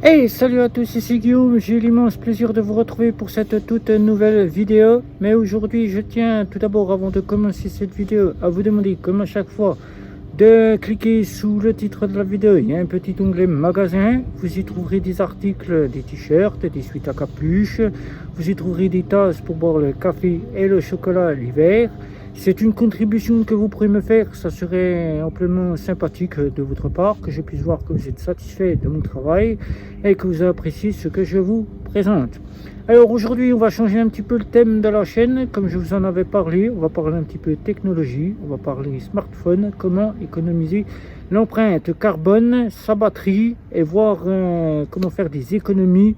Hey, salut à tous, ici Guillaume, j'ai l'immense plaisir de vous retrouver pour cette toute nouvelle vidéo. Mais aujourd'hui, je tiens tout d'abord, avant de commencer cette vidéo, à vous demander, comme à chaque fois, de cliquer sous le titre de la vidéo. Il y a un petit onglet magasin, vous y trouverez des articles, des t-shirts, des suites à capuche, vous y trouverez des tasses pour boire le café et le chocolat l'hiver. C'est une contribution que vous pourrez me faire, ça serait amplement sympathique de votre part, que je puisse voir que vous êtes satisfait de mon travail et que vous appréciez ce que je vous présente. Alors aujourd'hui, on va changer un petit peu le thème de la chaîne, comme je vous en avais parlé. On va parler un petit peu technologie, on va parler smartphone, comment économiser l'empreinte carbone, sa batterie et voir comment faire des économies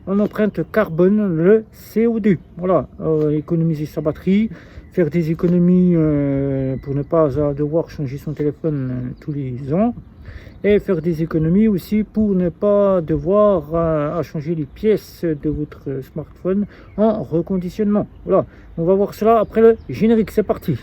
en empreinte carbone, le CO2. Voilà, économiser sa batterie, faire des économies pour ne pas devoir changer son téléphone tous les ans, et faire des économies aussi pour ne pas devoir à changer les pièces de votre smartphone en reconditionnement. Voilà, on va voir cela après le générique, c'est parti.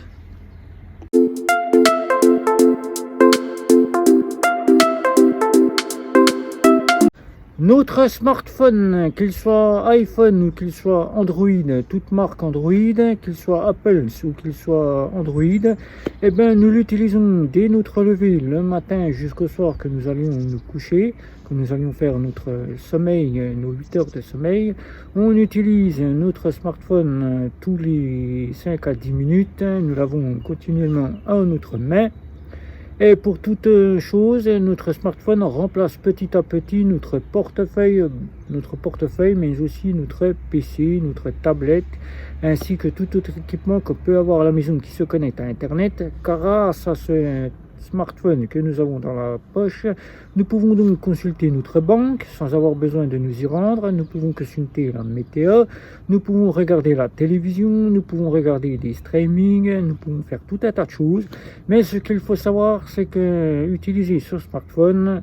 Notre smartphone, qu'il soit iPhone ou qu'il soit Android, toute marque Android, qu'il soit Apple ou qu'il soit Android, eh bien nous l'utilisons dès notre lever le matin jusqu'au soir que nous allions nous coucher, que nous allions faire notre sommeil, nos 8 heures de sommeil. On utilise notre smartphone tous les 5 à 10 minutes, nous l'avons continuellement à notre main. Et pour toute chose, notre smartphone remplace petit à petit notre portefeuille, mais aussi notre PC, notre tablette, ainsi que tout autre équipement qu'on peut avoir à la maison qui se connecte à Internet. Grâce à ce smartphone que nous avons dans la poche, nous pouvons donc consulter notre banque sans avoir besoin de nous y rendre. Nous pouvons consulter la météo, nous pouvons regarder la télévision, nous pouvons regarder des streamings, nous pouvons faire tout un tas de choses. Mais ce qu'il faut savoir, c'est que utiliser ce smartphone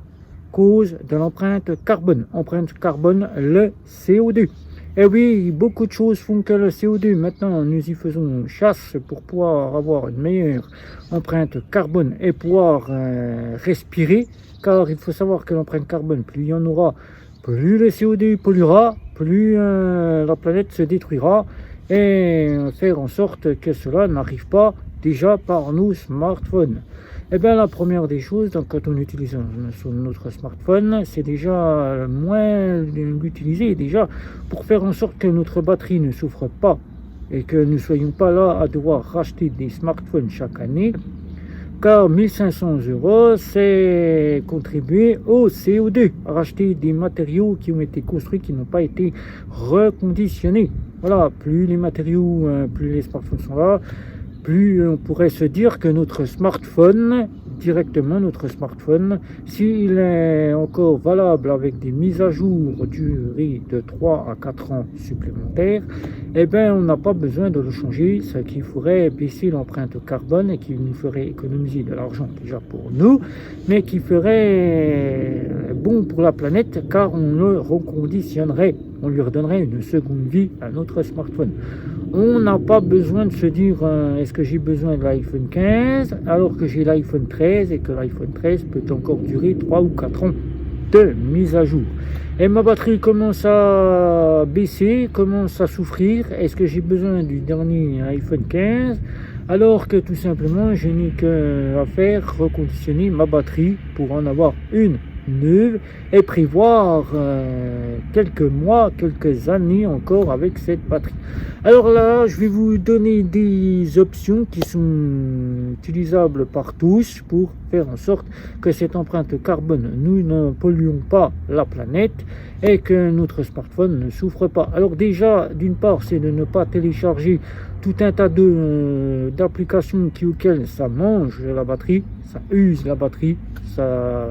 cause de l'empreinte carbone. Empreinte carbone, le CO2. Et oui, beaucoup de choses font que le CO2, maintenant, nous y faisons chasse pour pouvoir avoir une meilleure empreinte carbone et pouvoir respirer. Car il faut savoir que l'empreinte carbone, plus il y en aura, plus le CO2 polluera, plus la planète se détruira. Et faire en sorte que cela n'arrive pas déjà par nos smartphones. Eh bien, la première des choses, donc, quand on utilise notre smartphone, c'est déjà moins l'utiliser, déjà pour faire en sorte que notre batterie ne souffre pas et que nous ne soyons pas là à devoir racheter des smartphones chaque année. Car 1500 €, c'est contribuer au CO2, racheter des matériaux qui ont été construits, qui n'ont pas été reconditionnés. Voilà, plus les matériaux, plus les smartphones sont là, plus on pourrait se dire que notre smartphone, s'il est encore valable avec des mises à jour durée de 3 à 4 ans supplémentaires, eh bien on n'a pas besoin de le changer, ce qui ferait baisser l'empreinte carbone et qui nous ferait économiser de l'argent déjà pour nous, mais qui ferait bon pour la planète car on le reconditionnerait, on lui redonnerait une seconde vie à notre smartphone. On n'a pas besoin de se dire est-ce que j'ai besoin de l'iPhone 15 alors que j'ai l'iPhone 13 et que l'iPhone 13 peut encore durer 3 ou 4 ans de mise à jour. Et ma batterie commence à baisser, commence à souffrir. Est-ce que j'ai besoin du dernier iPhone 15 alors que tout simplement je n'ai qu'à faire reconditionner ma batterie pour en avoir une neuve et prévoir quelques mois, quelques années encore avec cette batterie. Alors là, je vais vous donner des options qui sont utilisables par tous pour faire en sorte que cette empreinte carbone, nous ne polluons pas la planète et que notre smartphone ne souffre pas. Alors déjà, d'une part, c'est de ne pas télécharger tout un tas d'applications auxquelles ça mange la batterie, ça use la batterie, ça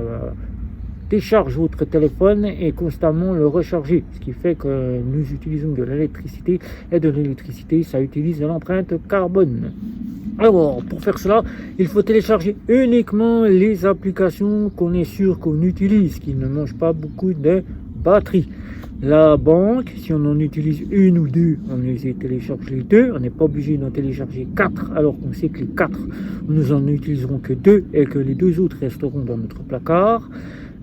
décharge votre téléphone et constamment le recharger, ce qui fait que nous utilisons de l'électricité et de l'électricité ça utilise de l'empreinte carbone. Alors pour faire cela, il faut télécharger uniquement les applications qu'on est sûr qu'on utilise, qui ne mangent pas beaucoup de batterie. La banque, si on en utilise une ou deux, on les télécharge les deux. On n'est pas obligé d'en télécharger 4 alors qu'on sait que les 4, nous en utiliserons que 2 et que les 2 autres resteront dans notre placard.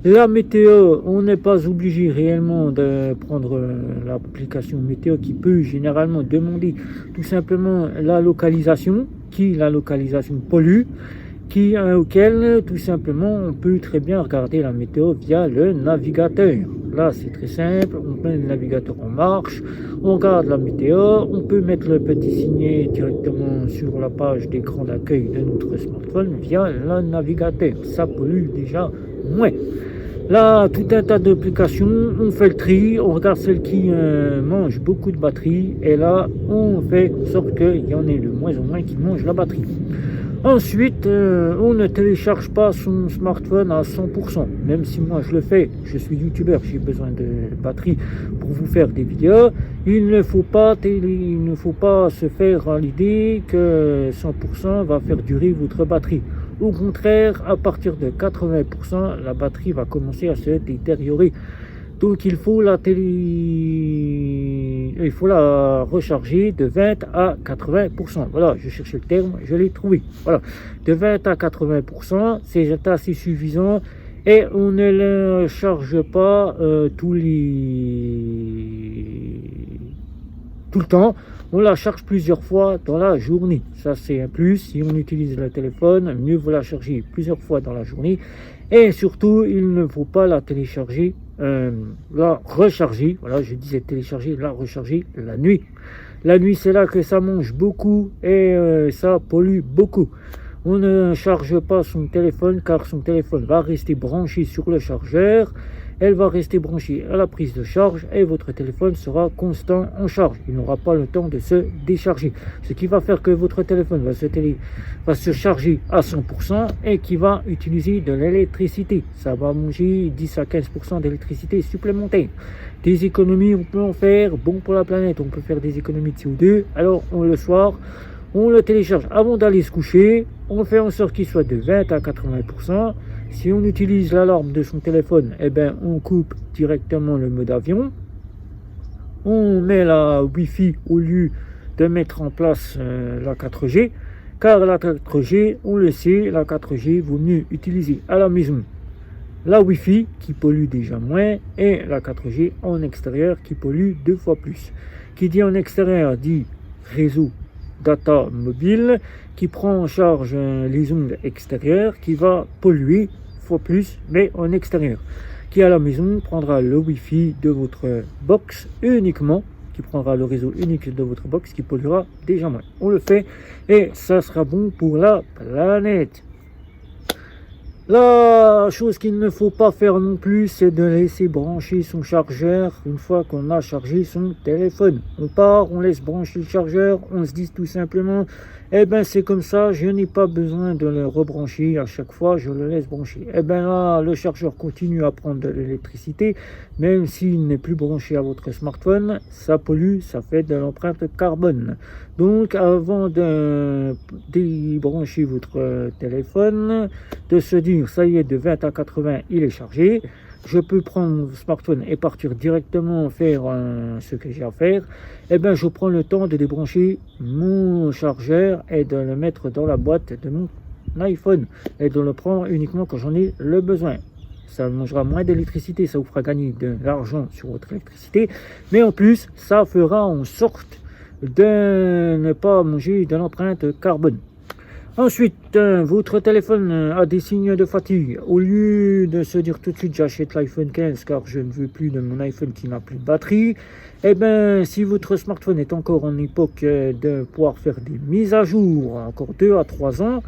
La météo, on n'est pas obligé réellement de prendre l'application météo qui peut généralement demander tout simplement la localisation, la localisation pollue, auquel tout simplement on peut très bien regarder la météo via le navigateur. Là c'est très simple, on met le navigateur en marche, on regarde la météo, on peut mettre le petit signet directement sur la page d'écran d'accueil de notre smartphone via le navigateur. Ça pollue déjà moins. Là, tout un tas d'applications, on fait le tri, on regarde celles qui mangent beaucoup de batterie et là, on fait en sorte qu'il y en ait de moins en moins qui mangent la batterie. Ensuite, on ne télécharge pas son smartphone à 100%, même si moi je le fais, je suis youtubeur, j'ai besoin de batterie pour vous faire des vidéos. Il ne faut pas se faire à l'idée que 100% va faire durer votre batterie. Au contraire, à partir de 80%, la batterie va commencer à se détériorer. Donc il faut la recharger de 20 à 80%. Voilà, je cherchais le terme, je l'ai trouvé. Voilà, de 20 à 80%, c'est assez suffisant et on ne le charge pas tout le temps. On la charge plusieurs fois dans la journée. Ça, c'est un plus. Si on utilise le téléphone, mieux vaut la charger plusieurs fois dans la journée. Et surtout, il ne faut pas la télécharger, la recharger. Voilà, je disais télécharger, la recharger la nuit. La nuit, c'est là que ça mange beaucoup et ça pollue beaucoup. On ne charge pas son téléphone car son téléphone va rester branché sur le chargeur. Elle va rester branchée à la prise de charge et votre téléphone sera constant en charge. Il n'aura pas le temps de se décharger. Ce qui va faire que votre téléphone va se charger à 100% et qui va utiliser de l'électricité. Ça va manger 10 à 15% d'électricité supplémentaire. Des économies, on peut en faire. Bon pour la planète, on peut faire des économies de CO2. Alors, le soir, on le télécharge avant d'aller se coucher. On fait en sorte qu'il soit de 20 à 80%. Si on utilise l'alarme de son téléphone, eh ben, on coupe directement le mode avion. On met la Wi-Fi au lieu de mettre en place la 4G. Car la 4G, on le sait, la 4G vaut mieux utiliser à la maison la Wi-Fi qui pollue déjà moins et la 4G en extérieur qui pollue 2 fois plus. Qui dit en extérieur dit réseau data mobile qui prend en charge les ondes extérieures qui va polluer fois plus mais en extérieur. Qui à la maison prendra le Wi-Fi de votre box uniquement, qui prendra le réseau unique de votre box qui polluera déjà moins. On le fait et ça sera bon pour la planète. La chose qu'il ne faut pas faire non plus, c'est de laisser brancher son chargeur une fois qu'on a chargé son téléphone. On part, on laisse brancher le chargeur, on se dit tout simplement, eh ben c'est comme ça, je n'ai pas besoin de le rebrancher à chaque fois, je le laisse brancher. Eh ben là, le chargeur continue à prendre de l'électricité, même s'il n'est plus branché à votre smartphone, ça pollue, ça fait de l'empreinte carbone. Donc avant de débrancher votre téléphone, de se dire ça y est, de 20 à 80 il est chargé, je peux prendre mon smartphone et partir directement faire ce que j'ai à faire, et bien je prends le temps de débrancher mon chargeur et de le mettre dans la boîte de mon iPhone et de le prendre uniquement quand j'en ai le besoin. Ça mangera moins d'électricité, ça vous fera gagner de l'argent sur votre électricité, mais en plus ça fera en sorte de ne pas manger de l'empreinte carbone. Ensuite, votre téléphone a des signes de fatigue. Au lieu de se dire tout de suite j'achète l'iPhone 15 car je ne veux plus de mon iPhone qui n'a plus de batterie, eh bien si votre smartphone est encore en époque de pouvoir faire des mises à jour, encore 2 à 3 ans,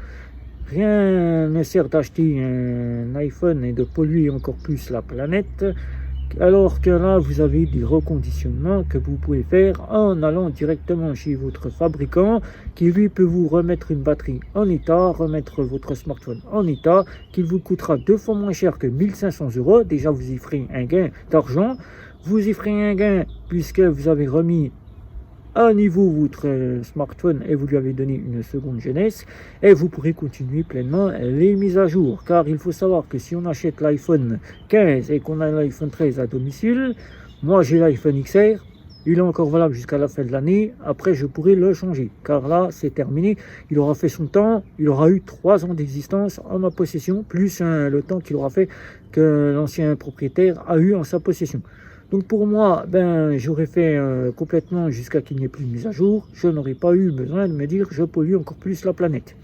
rien ne sert d'acheter un iPhone et de polluer encore plus la planète. Alors que là, vous avez des reconditionnements que vous pouvez faire en allant directement chez votre fabricant qui lui peut vous remettre une batterie en état, remettre votre smartphone en état, qui vous coûtera 2 fois moins cher que 1500 €. Déjà, vous y ferez un gain d'argent. Vous y ferez un gain puisque vous avez remis à niveau votre smartphone et vous lui avez donné une seconde jeunesse et vous pourrez continuer pleinement les mises à jour, car il faut savoir que si on achète l'iPhone 15 et qu'on a l'iPhone 13 à domicile, moi j'ai l'iPhone XR, il est encore valable jusqu'à la fin de l'année. Après, je pourrai le changer, car là, c'est terminé. Il aura fait son temps, il aura eu 3 ans d'existence en ma possession, plus le temps qu'il aura fait que l'ancien propriétaire a eu en sa possession. Donc pour moi, j'aurais fait complètement jusqu'à qu'il n'y ait plus de mise à jour. Je n'aurais pas eu besoin de me dire je pollue encore plus la planète.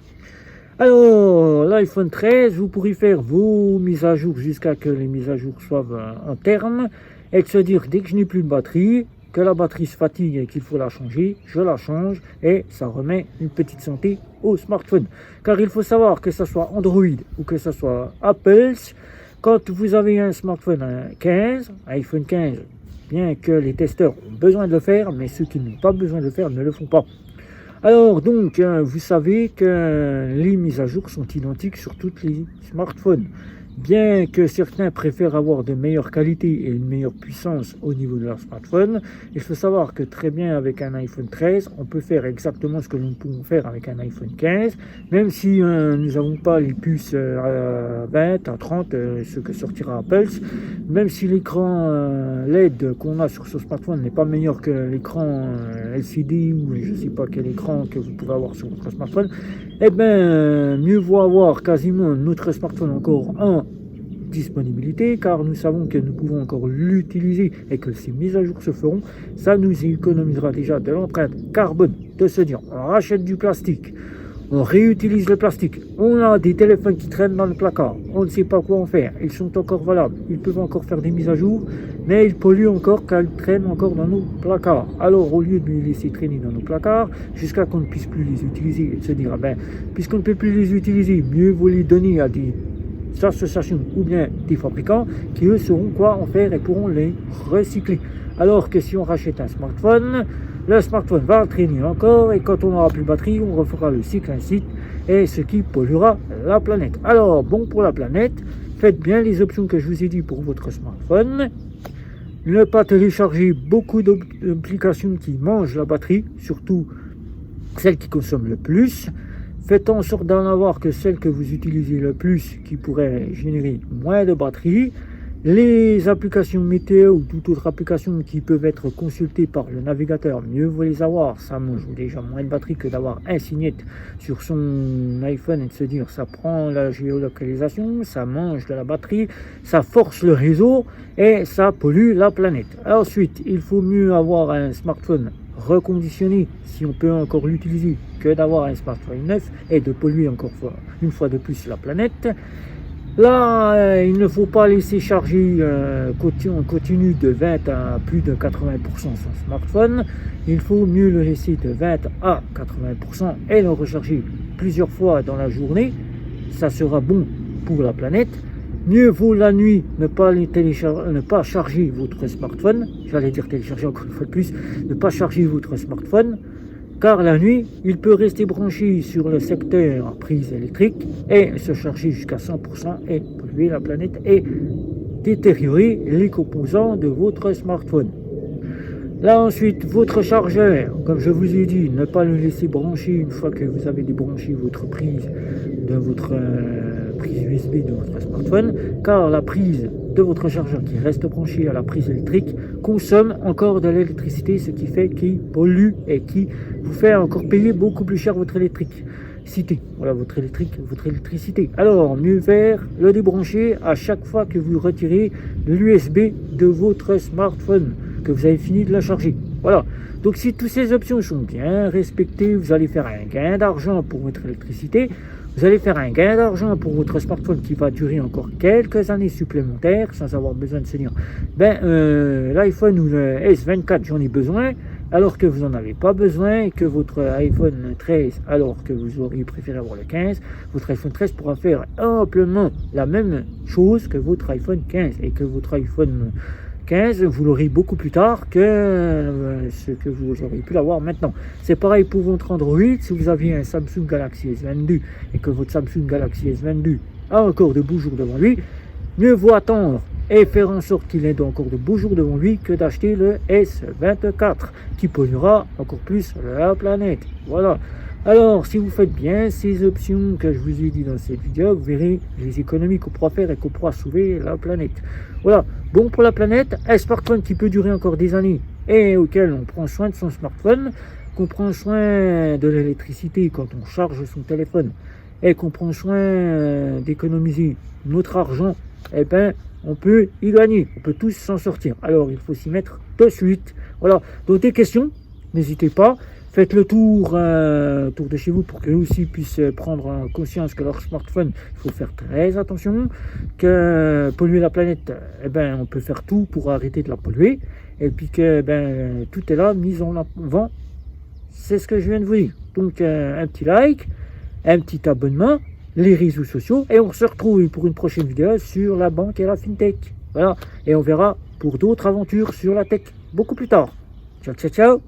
Alors, l'iPhone 13, vous pourrez faire vos mises à jour jusqu'à que les mises à jour soient en terme et de se dire dès que je n'ai plus de batterie, que la batterie se fatigue et qu'il faut la changer, je la change et ça remet une petite santé au smartphone. Car il faut savoir que ce soit Android ou que ce soit Apple, quand vous avez un smartphone iPhone 15, bien que les testeurs ont besoin de le faire, mais ceux qui n'ont pas besoin de le faire ne le font pas. Alors donc, vous savez que les mises à jour sont identiques sur tous les smartphones. Bien que certains préfèrent avoir de meilleures qualités et une meilleure puissance au niveau de leur smartphone, il faut savoir que très bien avec un iPhone 13, on peut faire exactement ce que nous pouvons faire avec un iPhone 15, même si nous n'avons pas les puces à 20, à 30, ce que sortira Apple, même si l'écran LED qu'on a sur ce smartphone n'est pas meilleur que l'écran LCD ou je ne sais pas quel écran que vous pouvez avoir sur votre smartphone, mieux vaut avoir quasiment notre smartphone encore en disponibilité, car nous savons que nous pouvons encore l'utiliser et que ces mises à jour se feront. Ça nous économisera déjà de l'empreinte carbone de se dire on rachète du plastique, on réutilise le plastique, on a des téléphones qui traînent dans le placard, on ne sait pas quoi en faire, ils sont encore valables, ils peuvent encore faire des mises à jour, mais ils polluent encore car ils traînent encore dans nos placards. Alors au lieu de les laisser traîner dans nos placards jusqu'à qu'on ne puisse plus les utiliser et de se dire puisqu'on ne peut plus les utiliser, mieux vaut les donner à des associations ou bien des fabricants qui eux sauront quoi en faire et pourront les recycler. Alors que si on rachète un smartphone, le smartphone va traîner encore et quand on n'aura plus de batterie, on refera le cycle ainsi et ce qui polluera la planète. Alors bon pour la planète, faites bien les options que je vous ai dit pour votre smartphone. Ne pas télécharger beaucoup d'applications qui mangent la batterie, surtout celles qui consomment le plus. Faites en sorte d'en avoir que celles que vous utilisez le plus qui pourraient générer moins de batterie. Les applications météo ou toute autre application qui peuvent être consultées par le navigateur, mieux vaut les avoir. Ça mange déjà moins de batterie que d'avoir un signette sur son iPhone et de se dire ça prend la géolocalisation, ça mange de la batterie, ça force le réseau et ça pollue la planète. Ensuite, il faut mieux avoir un smartphone reconditionné si on peut encore l'utiliser que d'avoir un smartphone neuf et de polluer encore une fois de plus la planète. Là, il ne faut pas laisser charger en continu de 20 à plus de 80% son smartphone. Il faut mieux le laisser de 20 à 80% et le recharger plusieurs fois dans la journée. Ça sera bon pour la planète. Mieux vaut la nuit ne pas charger votre smartphone. J'allais dire télécharger encore une fois de plus. Ne pas charger votre smartphone. Car la nuit, il peut rester branché sur le secteur prise électrique et se charger jusqu'à 100% et polluer la planète et détériorer les composants de votre smartphone. Là ensuite, votre chargeur, comme je vous ai dit, ne pas le laisser brancher une fois que vous avez débranché votre prise de votre prise USB de votre smartphone, car la prise de votre chargeur qui reste branché à la prise électrique consomme encore de l'électricité, ce qui fait qu'il pollue et qui vous fait encore payer beaucoup plus cher votre électricité. Voilà, votre électricité. Alors, mieux faire le débrancher à chaque fois que vous retirez l'USB de votre smartphone, que vous avez fini de la charger. Voilà. Donc, si toutes ces options sont bien respectées, vous allez faire un gain d'argent pour votre électricité. Vous allez faire un gain d'argent pour votre smartphone qui va durer encore quelques années supplémentaires sans avoir besoin de se dire l'iPhone ou le S24 j'en ai besoin alors que vous n'en avez pas besoin et que votre iPhone 13 alors que vous auriez préféré avoir le 15, votre iPhone 13 pourra faire amplement la même chose que votre iPhone 15 et que votre iPhone 15, vous l'aurez beaucoup plus tard que ce que vous auriez pu l'avoir maintenant. C'est pareil pour votre Android. Si vous aviez un Samsung Galaxy S22 et que votre Samsung Galaxy S22 a encore de beaux jours devant lui, mieux vaut attendre et faire en sorte qu'il ait encore de beaux jours devant lui que d'acheter le S24 qui polluera encore plus la planète. Voilà. Alors, si vous faites bien ces options que je vous ai dit dans cette vidéo, vous verrez les économies qu'on pourra faire et qu'on pourra sauver la planète. Voilà, bon pour la planète, un smartphone qui peut durer encore des années et auquel on prend soin de son smartphone, qu'on prend soin de l'électricité quand on charge son téléphone et qu'on prend soin d'économiser notre argent, eh ben, on peut y gagner, on peut tous s'en sortir. Alors il faut s'y mettre de suite. Voilà, donc des questions, n'hésitez pas. Faites le tour de chez vous pour qu'eux aussi puissent prendre conscience que leur smartphone, il faut faire très attention, que polluer la planète, eh ben, on peut faire tout pour arrêter de la polluer, et puis que ben, tout est là, mis en avant. C'est ce que je viens de vous dire. Donc un petit like, un petit abonnement, les réseaux sociaux, et on se retrouve pour une prochaine vidéo sur la banque et la fintech. Voilà, et on verra pour d'autres aventures sur la tech beaucoup plus tard. Ciao, ciao, ciao.